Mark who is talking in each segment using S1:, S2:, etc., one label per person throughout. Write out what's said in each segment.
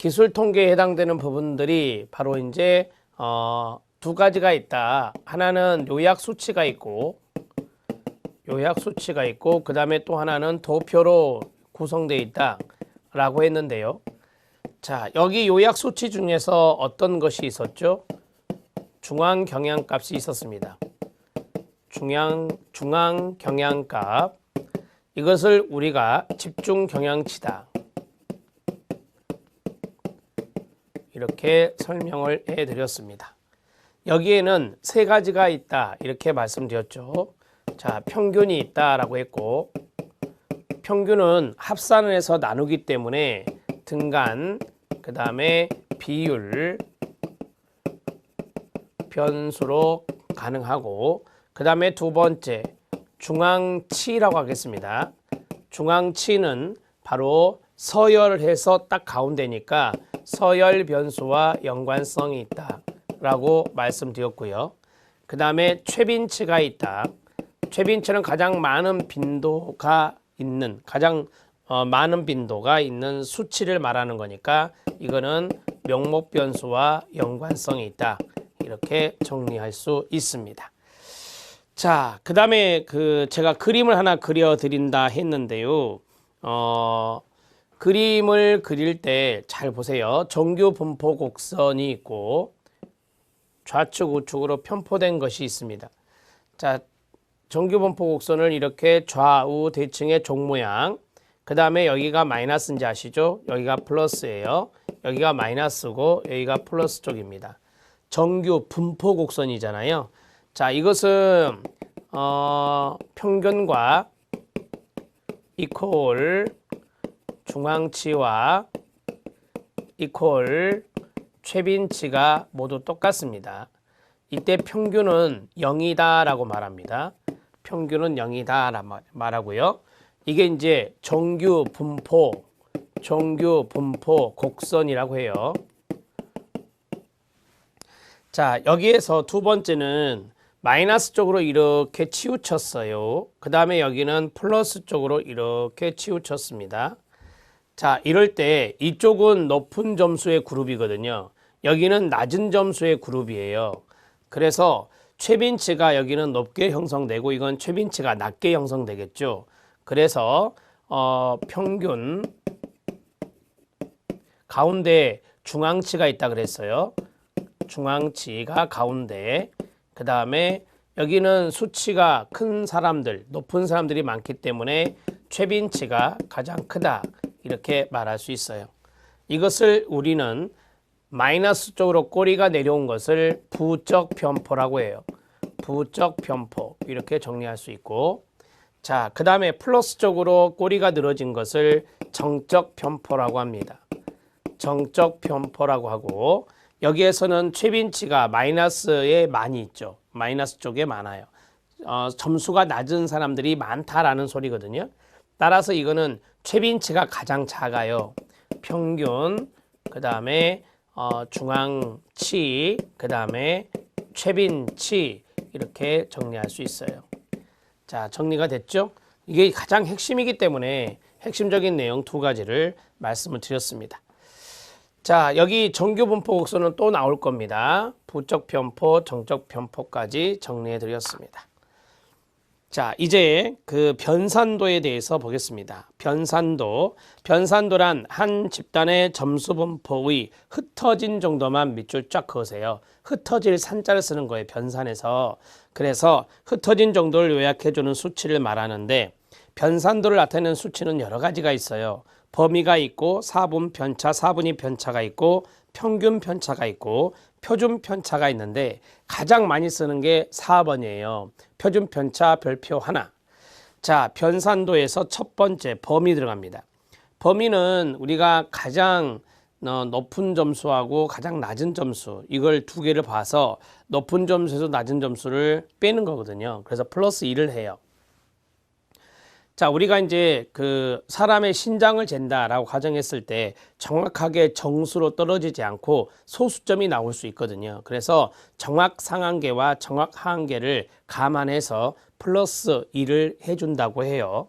S1: 기술 통계에 해당되는 부분들이 바로 이제 두 가지가 있다. 하나는 요약 수치가 있고 그 다음에 또 하나는 도표로 구성되어 있다 라고 했는데요. 자, 여기 요약 수치 중에서 어떤 것이 있었죠? 중앙 경향값이 있었습니다. 중앙 경향값, 이것을 우리가 집중 경향치다 이렇게 설명을 해드렸습니다. 여기에는 세 가지가 있다 이렇게 말씀드렸죠. 자, 평균이 있다라고 했고, 평균은 합산을 해서 나누기 때문에 등간, 그 다음에 비율, 변수로 가능하고, 그 다음에 두 번째 중앙치라고 하겠습니다. 중앙치는 바로 서열해서 딱 가운데니까 서열 변수와 연관성이 있다 라고 말씀드렸고요. 그 다음에 최빈치가 있다. 최빈치는 가장 많은 빈도가 있는 수치를 말하는 거니까 이거는 명목 변수와 연관성이 있다 이렇게 정리할 수 있습니다. 자, 그 다음에 제가 그림을 하나 그려 드린다 했는데요. 그림을 그릴 때 잘 보세요. 정규 분포 곡선이 있고 좌측 우측으로 편포된 것이 있습니다. 자, 정규 분포 곡선을 이렇게 좌우 대칭의 종 모양, 그 다음에 여기가 마이너스인지 아시죠? 여기가 플러스예요. 여기가 마이너스고 여기가 플러스 쪽입니다. 정규 분포 곡선이잖아요. 자, 이것은 평균과 이퀄 중앙치와 이퀄 최빈치가 모두 똑같습니다. 이때 평균은 0이다 라고 말합니다. 평균은 0이다 라고 말하고요. 이게 이제 정규 분포 곡선이라고 해요. 자, 여기에서 두 번째는 마이너스 쪽으로 이렇게 치우쳤어요. 그 다음에 여기는 플러스 쪽으로 이렇게 치우쳤습니다. 자, 이럴 때 이쪽은 높은 점수의 그룹이거든요. 여기는 낮은 점수의 그룹이에요. 그래서 최빈치가 여기는 높게 형성되고 이건 최빈치가 낮게 형성되겠죠. 그래서 평균 가운데 중앙치가 있다 그랬어요. 중앙치가 가운데, 그 다음에 여기는 수치가 큰 사람들, 높은 사람들이 많기 때문에 최빈치가 가장 크다 이렇게 말할 수 있어요. 이것을 우리는 마이너스 쪽으로 꼬리가 내려온 것을 부적 편포라고 해요. 부적 편포 이렇게 정리할 수 있고, 자, 그 다음에 플러스 쪽으로 꼬리가 늘어진 것을 정적 편포라고 합니다. 정적 편포라고 하고, 여기에서는 최빈치가 마이너스에 많이 있죠. 마이너스 쪽에 많아요. 점수가 낮은 사람들이 많다라는 소리거든요. 따라서 이거는 최빈치가 가장 작아요. 평균, 그 다음에 중앙치, 그 다음에 최빈치 이렇게 정리할 수 있어요. 자, 정리가 됐죠? 이게 가장 핵심이기 때문에 핵심적인 내용 두 가지를 말씀을 드렸습니다. 자, 여기 정규 분포 곡선은 또 나올 겁니다. 부적 편포, 정적 편포까지 정리해 드렸습니다. 자, 이제 그 변산도에 대해서 보겠습니다. 변산도란 한 집단의 점수 분포의 흩어진 정도만 밑줄 쫙 그으세요. 흩어질 산자를 쓰는 거예요, 변산에서. 그래서 흩어진 정도를 요약해주는 수치를 말하는데, 변산도를 나타내는 수치는 여러 가지가 있어요. 범위가 있고, 사분 편차, 사분위 편차가 있고, 평균 편차가 있고, 표준 편차가 있는데 가장 많이 쓰는 게 4번이에요. 표준 편차 별표 하나. 자, 변산도에서 첫 번째 범위 들어갑니다. 범위는 우리가 가장 높은 점수하고 가장 낮은 점수, 이걸 두 개를 봐서 높은 점수에서 낮은 점수를 빼는 거거든요. 그래서 플러스 2를 해요. 자, 우리가 이제 그 사람의 신장을 잰다라고 가정했을 때 정확하게 정수로 떨어지지 않고 소수점이 나올 수 있거든요. 그래서 정확 상한계와 정확 하한계를 감안해서 플러스 2를 해준다고 해요.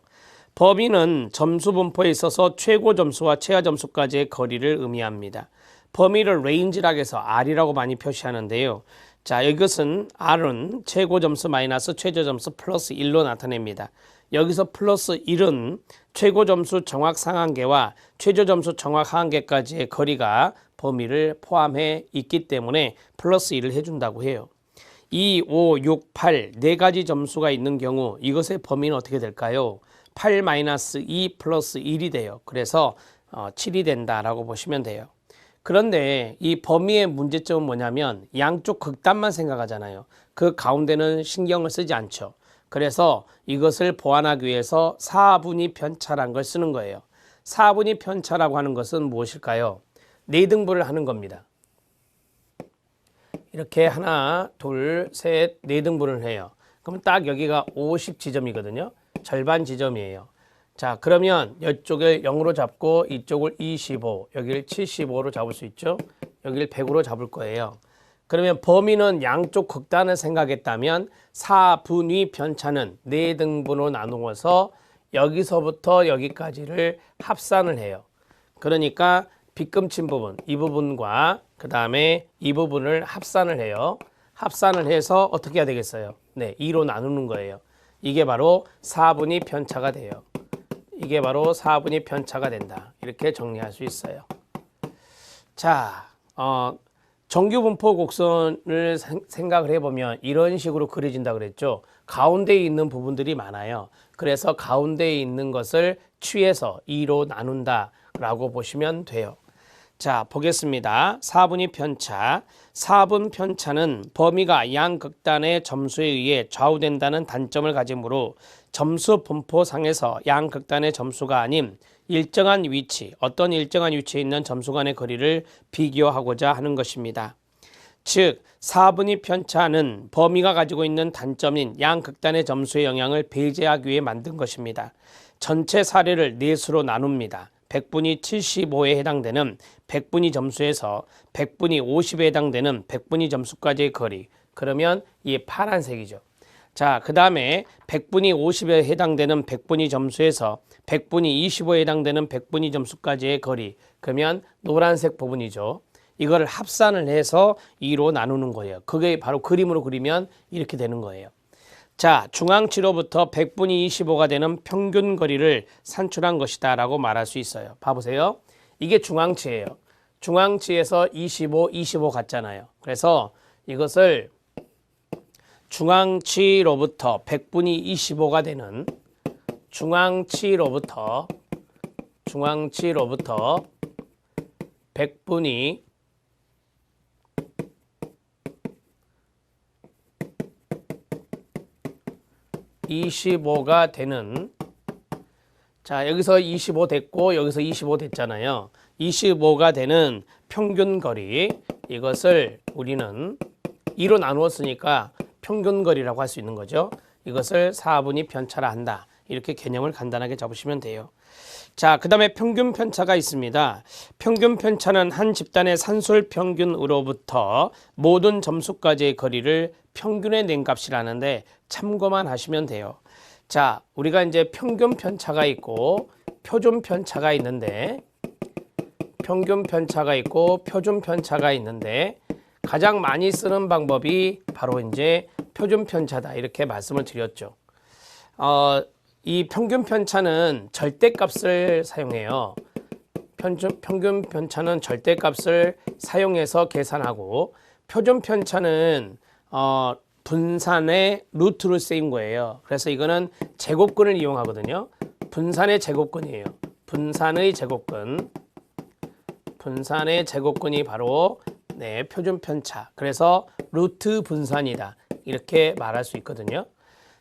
S1: 범위는 점수 분포에 있어서 최고 점수와 최하 점수까지의 거리를 의미합니다. 범위를 레인지라고 해서 R이라고 많이 표시하는데요. 자, 이것은 R은 최고 점수 마이너스 최저 점수 플러스 1로 나타냅니다. 여기서 플러스 1은 최고 점수 정확 상한계와 최저 점수 정확 하한계까지의 거리가 범위를 포함해 있기 때문에 플러스 1을 해준다고 해요. 2, 5, 6, 8 네 가지 점수가 있는 경우 이것의 범위는 어떻게 될까요? 8-2 플러스 1이 돼요. 그래서 7이 된다라고 보시면 돼요. 그런데 이 범위의 문제점은 뭐냐면 양쪽 극단만 생각하잖아요. 그 가운데는 신경을 쓰지 않죠. 그래서 이것을 보완하기 위해서 4분위 편차란 걸 쓰는 거예요. 4분위 편차라고 하는 것은 무엇일까요? 4등분을 하는 겁니다. 이렇게 하나, 둘, 셋, 4등분을 해요. 그럼 딱 여기가 50 지점이거든요. 절반 지점이에요. 자, 그러면 이쪽을 0으로 잡고 이쪽을 25, 여기를 75로 잡을 수 있죠. 여기를 100으로 잡을 거예요. 그러면 범위는 양쪽 극단을 생각했다면 4분위 편차는 4등분으로 나누어서 여기서부터 여기까지를 합산을 해요. 그러니까 빗금친 부분, 이 부분과 그 다음에 이 부분을 합산을 해요. 합산을 해서 어떻게 해야 되겠어요? 네, 2로 나누는 거예요. 이게 바로 4분위 편차가 돼요. 이게 바로 4분위 편차가 된다. 이렇게 정리할 수 있어요. 자, 정규분포 곡선을 생각을 해보면 이런 식으로 그려진다 그랬죠. 가운데에 있는 부분들이 많아요. 그래서 가운데에 있는 것을 취해서 2로 나눈다 라고 보시면 돼요. 자, 보겠습니다. 4분위 편차. 4분 편차는 범위가 양극단의 점수에 의해 좌우된다는 단점을 가지므로 점수 분포상에서 양극단의 점수가 아닌 일정한 위치, 어떤 일정한 위치에 있는 점수 간의 거리를 비교하고자 하는 것입니다. 즉, 4분위 편차는 범위가 가지고 있는 단점인 양극단의 점수의 영향을 배제하기 위해 만든 것입니다. 전체 사례를 4수로 나눕니다. 100분위 75에 해당되는 100분위 점수에서 100분위 50에 해당되는 100분위 점수까지의 거리. 그러면 이게 파란색이죠. 자, 그 다음에 100분위 50에 해당되는 100분위 점수에서 100분위 25에 해당되는 100분위 점수까지의 거리. 그러면 노란색 부분이죠. 이거를 합산을 해서 2로 나누는 거예요. 그게 바로 그림으로 그리면 이렇게 되는 거예요. 자, 중앙치로부터 100분위 25가 되는 평균 거리를 산출한 것이다 라고 말할 수 있어요. 봐보세요. 이게 중앙치예요. 중앙치에서 25, 25 같잖아요. 그래서 이것을 중앙치로부터 100분위 25가 되는 중앙치로부터 100분위 25가 되는, 자, 여기서 25 됐고 여기서 25 됐잖아요. 25가 되는 평균 거리, 이것을 우리는 2로 나누었으니까 평균 거리라고 할 수 있는 거죠. 이것을 4분위 편차라 한다. 이렇게 개념을 간단하게 잡으시면 돼요. 자, 그 다음에 평균 편차가 있습니다. 평균 편차는 한 집단의 산술 평균으로부터 모든 점수까지의 거리를 평균에 낸 값이라는데 참고만 하시면 돼요. 자, 우리가 이제 평균 편차가 있고 표준 편차가 있는데 표준 편차가 있는데 가장 많이 쓰는 방법이 바로 이제 표준 편차다 이렇게 말씀을 드렸죠. 이 평균 편차는 절대값을 사용해요. 평균 편차는 절대값을 사용해서 계산하고 표준 편차는 분산의 루트를 쓰인 거예요. 그래서 이거는 제곱근을 이용하거든요. 분산의 제곱근이에요. 분산의 제곱근이 바로 표준 편차. 그래서 루트 분산이다. 이렇게 말할 수 있거든요.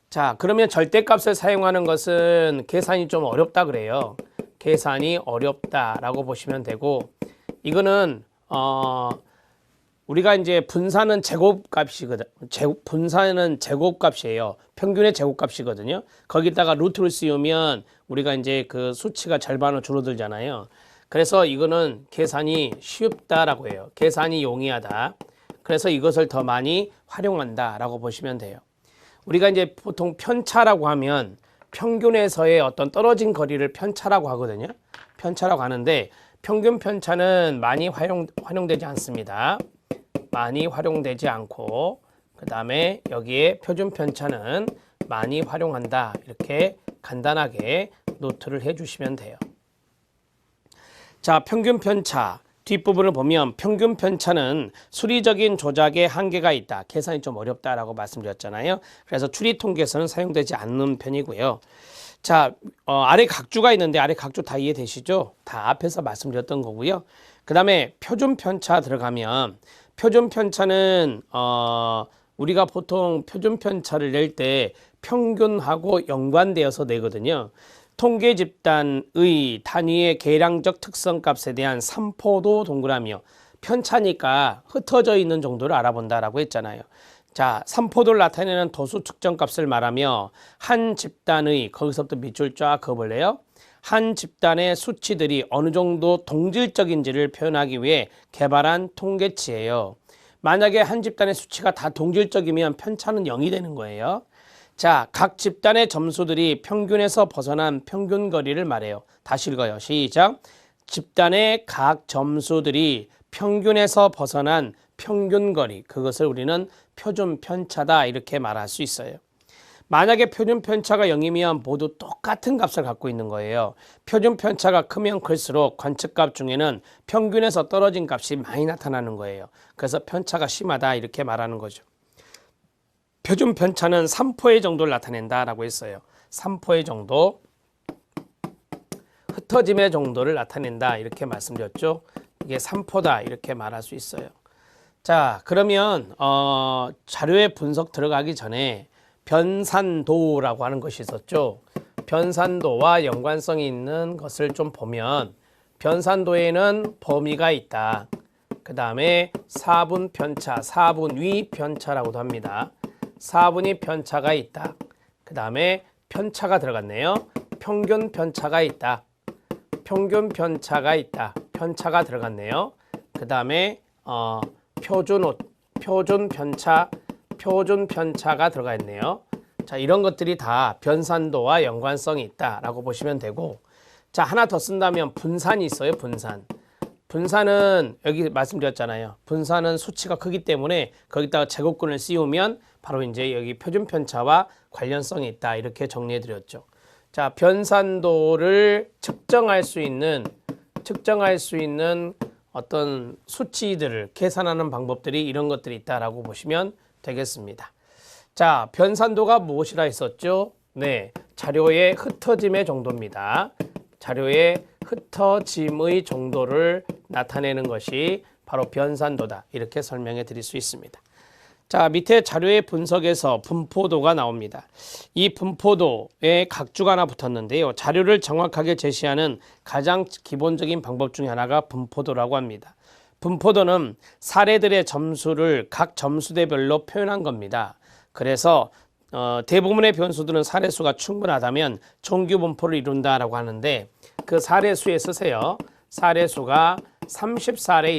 S1: 자, 그러면 절대값을 사용하는 것은 계산이 좀 어렵다 그래요. 계산이 어렵다라고 보시면 되고, 이거는 우리가 이제 분산은 제곱값이거든. 분산은 제곱값이에요. 평균의 제곱값이거든요. 거기다가 루트를 씌우면 우리가 이제 그 수치가 절반으로 줄어들잖아요. 그래서 이거는 계산이 쉽다라고 해요. 계산이 용이하다. 그래서 이것을 더 많이 활용한다라고 보시면 돼요. 우리가 이제 보통 편차라고 하면 평균에서의 어떤 떨어진 거리를 편차라고 하거든요. 편차라고 하는데 평균 편차는 많이 활용되지 않습니다. 많이 활용되지 않고 그 다음에 여기에 표준 편차는 많이 활용한다. 이렇게 간단하게 노트를 해주시면 돼요. 자, 평균 편차 뒷부분을 보면 평균 편차는 수리적인 조작에 한계가 있다. 계산이 좀 어렵다라고 말씀드렸잖아요. 그래서 추리 통계에서는 사용되지 않는 편이고요. 자, 아래 각주가 있는데 아래 각주 다 이해되시죠? 다 앞에서 말씀드렸던 거고요. 그 다음에 표준 편차 들어가면 표준 편차는 우리가 보통 표준 편차를 낼 때 평균하고 연관되어서 내거든요. 통계 집단의 단위의 계량적 특성값에 대한 삼포도 동그라미요. 편차니까 흩어져 있는 정도를 알아본다라고 했잖아요. 자, 삼포도를 나타내는 도수 측정값을 말하며 한 집단의 거기서부터 밑줄 쫙 그어볼래요? 한 집단의 수치들이 어느 정도 동질적인지를 표현하기 위해 개발한 통계치예요. 만약에 한 집단의 수치가 다 동질적이면 편차는 0이 되는 거예요. 자, 각 집단의 점수들이 평균에서 벗어난 평균 거리를 말해요. 다시 읽어요. 시작. 집단의 각 점수들이 평균에서 벗어난 평균 거리, 그것을 우리는 표준 편차다 이렇게 말할 수 있어요. 만약에 표준 편차가 0이면 모두 똑같은 값을 갖고 있는 거예요. 표준 편차가 크면 클수록 관측값 중에는 평균에서 떨어진 값이 많이 나타나는 거예요. 그래서 편차가 심하다 이렇게 말하는 거죠. 표준 편차는 3포의 정도를 나타낸다라고 했어요. 3포의 정도, 흩어짐의 정도를 나타낸다 이렇게 말씀드렸죠. 이게 3포다 이렇게 말할 수 있어요. 자, 그러면 자료의 분석 들어가기 전에 변산도라고 하는 것이 있었죠. 변산도와 연관성이 있는 것을 좀 보면 변산도에는 범위가 있다. 그 다음에 4분 편차, 4분위 편차라고도 합니다. 4분위 편차가 있다. 그 다음에 편차가 들어갔네요. 평균 편차가 있다. 평균 편차가 있다. 편차가 들어갔네요. 그 다음에 표준 편차가 들어가 있네요. 자, 이런 것들이 다 변산도와 연관성이 있다라고 보시면 되고, 자, 하나 더 쓴다면 분산이 있어요. 분산은 여기 말씀드렸잖아요. 분산은 수치가 크기 때문에 거기다가 제곱근을 씌우면 바로 이제 여기 표준 편차와 관련성이 있다 이렇게 정리해 드렸죠. 자, 변산도를 측정할 수 있는 어떤 수치들을 계산하는 방법들이 이런 것들이 있다라고 보시면 되겠습니다. 자, 변산도가 무엇이라 했었죠? 네, 자료의 흩어짐의 정도입니다. 자료의 흩어짐의 정도를 나타내는 것이 바로 변산도다 이렇게 설명해 드릴 수 있습니다. 자, 밑에 자료의 분석에서 분포도가 나옵니다. 이 분포도에 각주가 하나 붙었는데요. 자료를 정확하게 제시하는 가장 기본적인 방법 중에 하나가 분포도라고 합니다. 분포도는 사례들의 점수를 각 점수대별로 표현한 겁니다. 그래서 대부분의 변수들은 사례수가 충분하다면 정규 분포를 이룬다라고 하는데 그 사례수에 쓰세요. 사례수가 30사례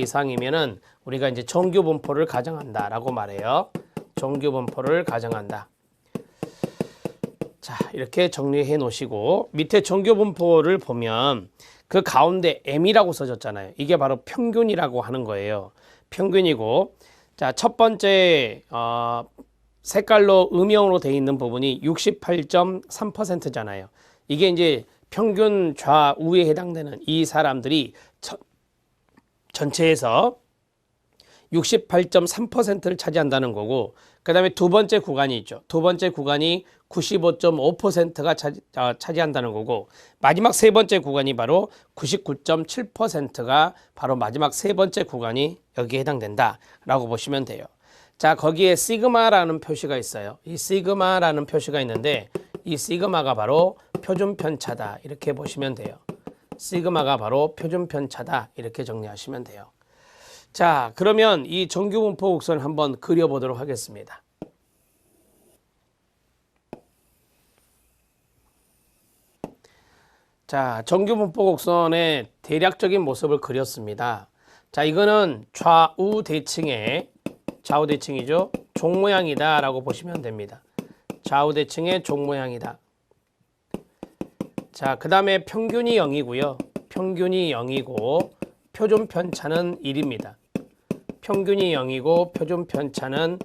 S1: 이상이면은 우리가 이제 정규 분포를 가정한다라고 말해요. 정규 분포를 가정한다. 자, 이렇게 정리해 놓으시고 밑에 정규 분포를 보면 그 가운데 M이라고 써졌잖아요. 이게 바로 평균이라고 하는 거예요. 평균이고, 자, 첫 번째 색깔로 음영으로 되어 있는 부분이 68.3%잖아요. 이게 이제 평균 좌우에 해당되는 이 사람들이 전체에서 68.3%를 차지한다는 거고, 그 다음에 두 번째 구간이 있죠. 두 번째 구간이 95.5%가 차지한다는 거고, 마지막 세 번째 구간이 바로 99.7%가 바로 마지막 세 번째 구간이 여기에 해당된다라고 보시면 돼요. 자, 거기에 시그마라는 표시가 있어요. 이 시그마라는 표시가 있는데 이 시그마가 바로 표준 편차다 이렇게 보시면 돼요. 시그마가 바로 표준 편차다 이렇게 정리하시면 돼요. 자, 그러면 이 정규 분포 곡선을 한번 그려보도록 하겠습니다. 자, 정규 분포 곡선의 대략적인 모습을 그렸습니다. 자, 이거는 좌우 대칭이죠. 종 모양이다 라고 보시면 됩니다. 좌우대칭의 종 모양이다. 자, 그 다음에 평균이 0이고요. 평균이 0이고 표준 편차는 1입니다. 평균이 0이고 표준 편차는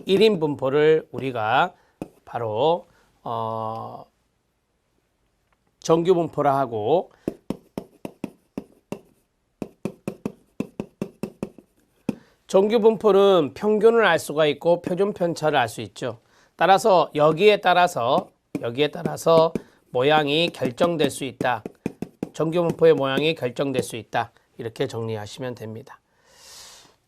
S1: 1인 분포를 우리가 바로 정규 분포라 하고, 정규 분포는 평균을 알 수가 있고 표준 편차를 알 수 있죠. 따라서 여기에 따라서 모양이 결정될 수 있다. 정규 분포의 모양이 결정될 수 있다. 이렇게 정리하시면 됩니다.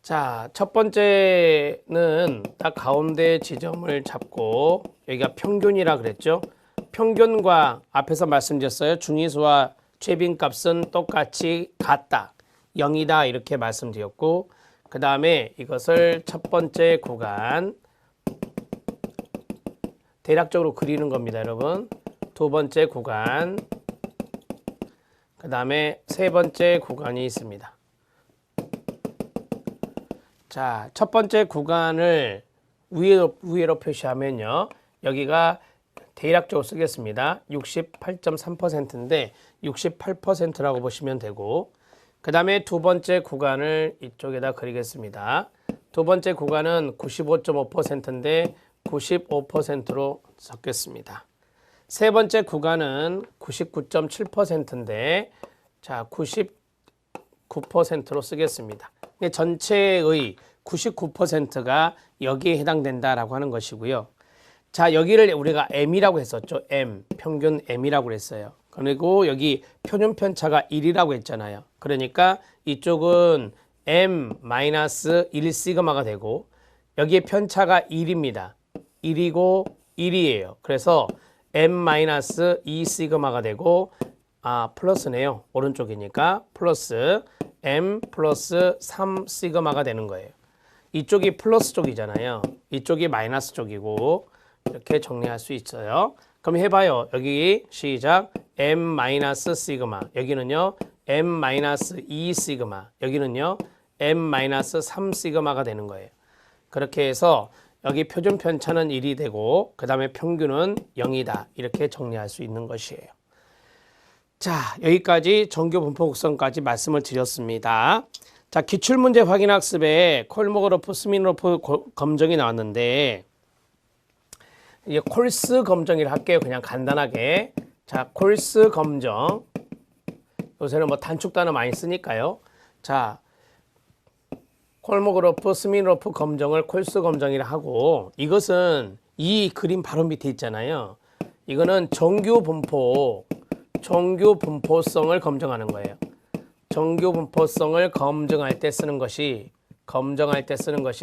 S1: 자, 첫 번째는 딱 가운데 지점을 잡고, 여기가 평균이라 그랬죠. 평균과 앞에서 말씀드렸어요. 중위수와 최빈값은 똑같이 같다. 0이다. 이렇게 말씀드렸고, 그 다음에 이것을 첫 번째 구간 대략적으로 그리는 겁니다, 여러분. 두 번째 구간, 그 다음에 세 번째 구간이 있습니다. 자, 첫 번째 구간을 위로 표시하면요, 여기가 대략적으로 쓰겠습니다. 68.3%인데 68%라고 보시면 되고, 그 다음에 두 번째 구간을 이쪽에다 그리겠습니다. 두 번째 구간은 95.5%인데 95%로 적겠습니다. 세 번째 구간은 99.7%인데 자, 99%로 쓰겠습니다. 전체의 99%가 여기에 해당된다라고 하는 것이고요. 자, 여기를 우리가 M이라고 했었죠. M, 평균 M이라고 했어요. 그리고 여기 표준 편차가 1이라고 했잖아요. 그러니까 이쪽은 M-1 시그마가 되고, 여기에 편차가 1입니다. 1이고 1이에요. 그래서 M-2 시그마가 되고, 플러스네요. 오른쪽이니까 플러스 M 플러스 3 시그마가 되는 거예요. 이쪽이 플러스 쪽이잖아요. 이쪽이 마이너스 쪽이고, 이렇게 정리할 수 있어요. 그럼 해봐요. 여기 시작. M 시그마. 여기는요. M 2 시그마. 여기는요. M 3 시그마가 되는 거예요. 그렇게 해서 여기 표준 편차는 1이 되고, 그 다음에 평균은 0이다. 이렇게 정리할 수 있는 것이에요. 자, 여기까지 정규 분포 곡선까지 말씀을 드렸습니다. 자, 기출문제 확인학습에 콜모그래프, 스미노프 검정이 나왔는데, 이게 콜스 검정이라 할게요. 그냥 간단하게. 자, 콜스 검정. 요새는 뭐 단축 단어 많이 쓰니까요. 자, 콜모그래프, 스미노프 검정을 콜스 검정이라 하고, 이것은 이 그림 바로 밑에 있잖아요. 이거는 정규 분포성을 검증하는 거예요. 정규 분포성을 검증할 때 쓰는 것이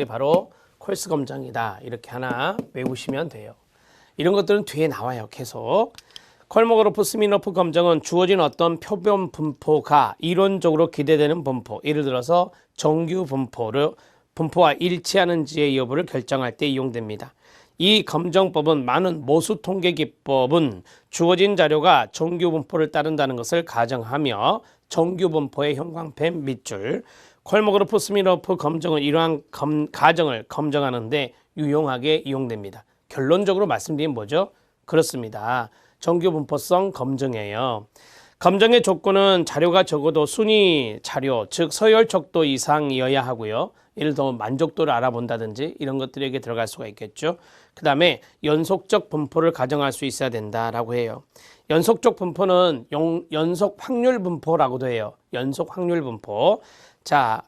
S1: 바로 콜스 검정이다. 이렇게 하나 외우시면 돼요. 이런 것들은 뒤에 나와요. 계속. 콜모그래프, 스미노프 검정은 주어진 어떤 표본 분포가 이론적으로 기대되는 분포, 예를 들어서 정규 분포와 일치하는지의 여부를 결정할 때 이용됩니다. 이 검정법은 많은 모수 통계 기법은 주어진 자료가 정규 분포를 따른다는 것을 가정하며 정규 분포의 형광펜 밑줄, 콜모그래프, 스미노프 검정은 이러한 가정을 검증하는데 유용하게 이용됩니다. 결론적으로 말씀드리면 뭐죠? 그렇습니다. 정규 분포성 검증이에요. 검증의 조건은 자료가 적어도 순위 자료, 즉 서열 척도 이상이어야 하고요. 예를 들어 만족도를 알아본다든지 이런 것들에게 들어갈 수가 있겠죠. 그 다음에 연속적 분포를 가정할 수 있어야 된다라고 해요. 연속적 분포는 연속 확률 분포라고도 해요. 연속 확률 분포. 자,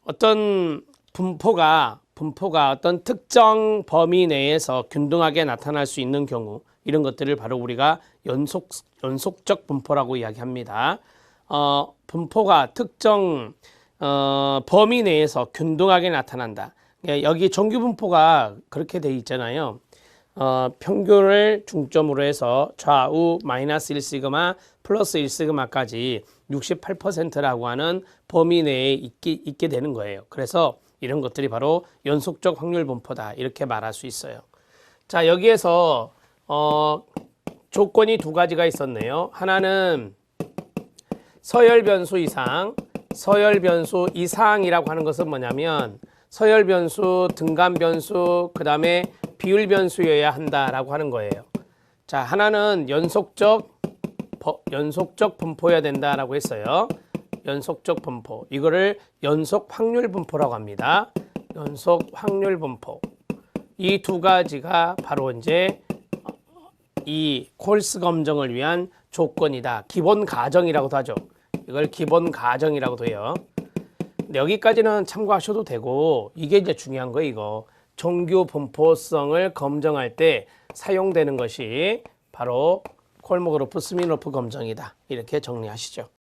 S1: 어떤 분포가 어떤 특정 범위 내에서 균등하게 나타날 수 있는 경우, 이런 것들을 바로 우리가 연속적 분포라고 이야기합니다. 분포가 특정 범위 내에서 균등하게 나타난다. 여기 정규 분포가 그렇게 돼 있잖아요. 평균을 중점으로 해서 좌우 마이너스 1시그마 플러스 1시그마까지 68%라고 하는 범위 내에 있게 되는 거예요. 그래서 이런 것들이 바로 연속적 확률 분포다. 이렇게 말할 수 있어요. 자, 여기에서 조건이 두 가지가 있었네요. 하나는 서열 변수 이상, 서열 변수 이상이라고 하는 것은 뭐냐면 서열 변수, 등간 변수, 그 다음에 비율 변수여야 한다라고 하는 거예요. 자, 하나는 연속적 분포여야 된다라고 했어요. 연속적 분포. 이거를 연속 확률 분포라고 합니다. 연속 확률 분포. 이 두 가지가 바로 이제 이 콜스 검정을 위한 조건이다. 기본 가정이라고도 하죠. 이걸 기본 가정이라고도 해요. 근데 여기까지는 참고하셔도 되고, 이게 이제 중요한 거예요, 이거. 정규 분포성을 검정할 때 사용되는 것이 바로 콜모그로프 스미노프 검정이다. 이렇게 정리하시죠.